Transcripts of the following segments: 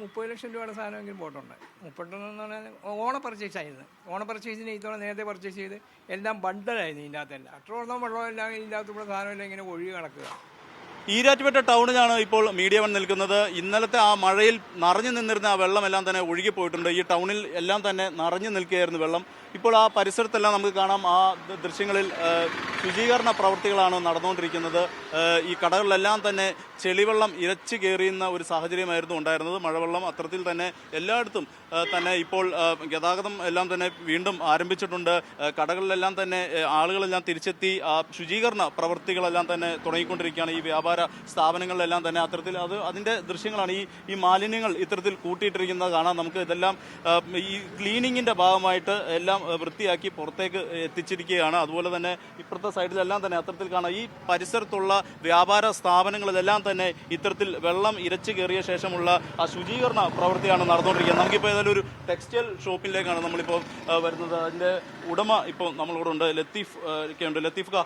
30 ലക്ഷം രൂപയുടെ സാധനമെങ്കിലും പോയിട്ടുണ്ട്. 30 എന്ന് പറഞ്ഞാൽ ഓണ പർച്ചേസ് ആയിരുന്നു. ഓണ പർച്ചേസിന് ഇത്തവണ നേരത്തെ പർച്ചേസ് ചെയ്ത് എല്ലാം ബണ്ടലായിരുന്നു. ഇതിൻ്റെ അകത്തെല്ലാം അത്രയോളം വെള്ളമെല്ലാം ഇതിൻ്റെ അകത്ത് കൂടെ സാധനമെല്ലാം ഇങ്ങനെ ഒഴുകി കിടക്കുക. ഈരാറ്റുപേട്ട ടൗണിലാണ് ഇപ്പോൾ മീഡിയ വൺ നിൽക്കുന്നത്. ഇന്നലത്തെ ആ മഴയിൽ നിറഞ്ഞു നിന്നിരുന്ന ആ വെള്ളമെല്ലാം തന്നെ ഒഴുകിപ്പോയിട്ടുണ്ട്. ഈ ടൗണിൽ എല്ലാം തന്നെ നിറഞ്ഞു നിൽക്കുകയായിരുന്നു വെള്ളം. ഇപ്പോൾ ആ പരിസരത്തെല്ലാം നമുക്ക് കാണാം. ആ ദൃശ്യങ്ങളിൽ ശുചീകരണ പ്രവൃത്തികളാണ് നടന്നുകൊണ്ടിരിക്കുന്നത്. ഈ കടകളിലെല്ലാം തന്നെ ചെളിവെള്ളം ഇരച്ചു കയറിയുന്ന ഒരു സാഹചര്യമായിരുന്നു ഉണ്ടായിരുന്നത്. മഴവെള്ളം അത്തരത്തിൽ തന്നെ എല്ലായിടത്തും തന്നെ ഇപ്പോൾ ഗതാഗതം എല്ലാം തന്നെ വീണ്ടും ആരംഭിച്ചിട്ടുണ്ട്. കടകളിലെല്ലാം തന്നെ ആളുകളെല്ലാം തിരിച്ചെത്തി ആ ശുചീകരണ പ്രവൃത്തികളെല്ലാം തന്നെ തുടങ്ങിക്കൊണ്ടിരിക്കുകയാണ്. ഈ വ്യാപാര സ്ഥാപനങ്ങളിലെല്ലാം തന്നെ അത്തരത്തിൽ അതിൻ്റെ ദൃശ്യങ്ങളാണ്. ഈ മാലിന്യങ്ങൾ ഇത്തരത്തിൽ കൂട്ടിയിട്ടിരിക്കുന്നത് കാണാം നമുക്ക്. ഇതെല്ലാം ഈ ക്ലീനിങ്ങിൻ്റെ ഭാഗമായിട്ട് എല്ലാം വൃത്തിയാക്കി പുറത്തേക്ക് എത്തിച്ചിരിക്കുകയാണ്. അതുപോലെ തന്നെ ഇപ്പുറത്തെ സൈഡിലെല്ലാം തന്നെ അത്തരത്തിൽ കാണാം. ഈ പരിസരത്തുള്ള വ്യാപാര സ്ഥാപനങ്ങളിലെല്ലാം തന്നെ ഇത്തരത്തിൽ വെള്ളം ഇരച്ചു കയറിയ ശേഷമുള്ള ആ ശുചീകരണ പ്രവൃത്തിയാണ് നടന്നുകൊണ്ടിരിക്കുന്നത്. നമുക്കിപ്പോൾ ഏതായാലും ഒരു ടെക്സ്റ്റൈൽ ഷോപ്പിലേക്കാണ് നമ്മളിപ്പോൾ വരുന്നത്. അതിൻ്റെ ഉടമ ഇപ്പോൾ നമ്മളിവിടെ ഉണ്ട്, ലത്തീഫ് ഒക്കെ ഉണ്ട്. ലത്തീഫ് ക,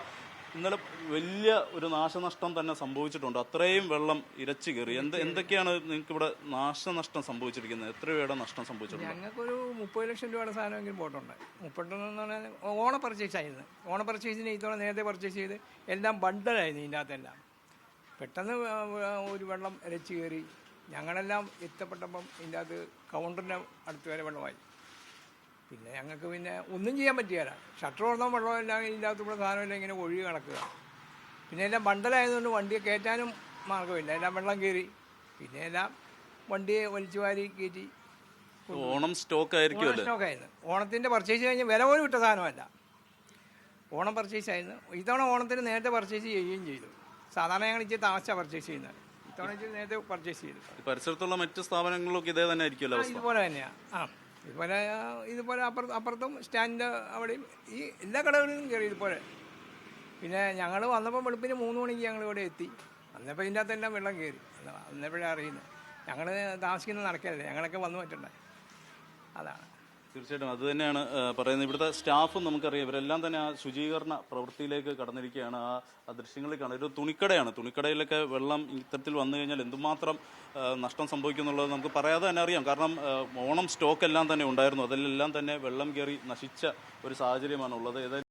ഇന്നലെ വലിയ ഒരു നാശനഷ്ടം തന്നെ സംഭവിച്ചിട്ടുണ്ട്. അത്രയും വെള്ളം ഇരച്ചു കയറി. എന്തൊക്കെയാണ് നിങ്ങൾക്ക് ഇവിടെ നാശനഷ്ടം സംഭവിച്ചിരിക്കുന്നത്? എത്ര രൂപയുടെ നഷ്ടം സംഭവിച്ചിട്ടുണ്ട്? ഞങ്ങൾക്കൊരു 30 ലക്ഷം രൂപയുടെ സാധനമെങ്കിലും പോയിട്ടുണ്ട്. 30 എന്ന് പറഞ്ഞാൽ ഓണ പർച്ചേസ് ആയിരുന്നു. ഓണ പർച്ചേസിന് ഇത്തവണ നേരത്തെ പർച്ചേസ് ചെയ്ത് എല്ലാം ബണ്ടലായിരുന്നു. ഇതിൻ്റെ അകത്തെല്ലാം പെട്ടെന്ന് ഒരു വെള്ളം ഇരച്ചു കയറി. ഞങ്ങളെല്ലാം എത്തപ്പെട്ടപ്പം ഇതിൻ്റെ അകത്ത് കൗണ്ടറിൻ്റെ അടുത്ത് വരെ വെള്ളമായി. പിന്നെ ഞങ്ങൾക്ക് പിന്നെ ഒന്നും ചെയ്യാൻ പറ്റിയല്ല. ഷട്ടർ തുറന്ന വെള്ളമെല്ലാം ഇതിൻ്റെ അകത്ത് കൂടെ സാധനമെല്ലാം ഇങ്ങനെ ഒഴുകി കിടക്കുക. പിന്നെ എല്ലാം ബണ്ടലായതുകൊണ്ട് വണ്ടിയെ കയറ്റാനും മാർഗമില്ല. എല്ലാം വെള്ളം കയറി. പിന്നെ എല്ലാം വണ്ടിയെ വലിച്ചു വാരി കയറ്റി. ഓണം സ്റ്റോക്ക് സ്റ്റോക്കായിരുന്നു. ഓണത്തിൻ്റെ പർച്ചേസ് കഴിഞ്ഞ് വില പോലും ഇട്ട സാധനമല്ല. ഓണം പർച്ചേസ് ആയിരുന്നു. ഇത്തവണ ഓണത്തിന് നേരത്തെ പർച്ചേസ് ചെയ്യുകയും ചെയ്തു. സാധാരണ ഞങ്ങൾ ഇച്ചിരി താമസിച്ചാണ് പർച്ചേസ് ചെയ്യുന്നത്. ഇത്തവണ ഇച്ചിരി നേരത്തെ പർച്ചേസ് ചെയ്തു. പരിസരത്തുള്ള മറ്റ് സ്ഥാപനങ്ങളിലൊക്കെ ഇതേ തന്നെ ആയിരിക്കുമല്ലോ? ഇതുപോലെ തന്നെയാണ്. ഇതുപോലെ അപ്പുറത്തും സ്റ്റാൻഡിൻ്റെ അവിടെയും ഈ എല്ലാ കടകളിലും കയറി ഇതുപോലെ. പിന്നെ ഞങ്ങൾ വന്നപ്പോൾ വെളുപ്പിന് 3 മണിക്ക് ഞങ്ങൾ ഇവിടെ എത്തി. അന്നപ്പോൾ ഇതിൻ്റെ അകത്തെല്ലാം വെള്ളം കയറി. അന്നപ്പോഴേ അറിയുന്നത്. ഞങ്ങൾ താമസിക്കുന്നത് നടക്കല്ലേ, ഞങ്ങളൊക്കെ വന്നു പറ്റണ്ടേ. അതാണ് തീർച്ചയായിട്ടും അത് തന്നെയാണ് പറയുന്നത്. ഇവിടുത്തെ സ്റ്റാഫും നമുക്കറിയാം, ഇവരെല്ലാം തന്നെ ആ ശുചീകരണ പ്രവൃത്തിയിലേക്ക് കടന്നിരിക്കുകയാണ്. ആ ദൃശ്യങ്ങളിൽ കാണാം. ഒരു തുണിക്കടയാണ്. തുണിക്കടയിലൊക്കെ വെള്ളം ഇത്തരത്തിൽ വന്നു കഴിഞ്ഞാൽ എന്തുമാത്രം നഷ്ടം സംഭവിക്കും എന്നുള്ളത് നമുക്ക് പറയാതെ തന്നെ അറിയാം. കാരണം ഓണം സ്റ്റോക്ക് എല്ലാം തന്നെ ഉണ്ടായിരുന്നു. അതിലെല്ലാം തന്നെ വെള്ളം കയറി നശിച്ച ഒരു സാഹചര്യമാണ് ഉള്ളത്.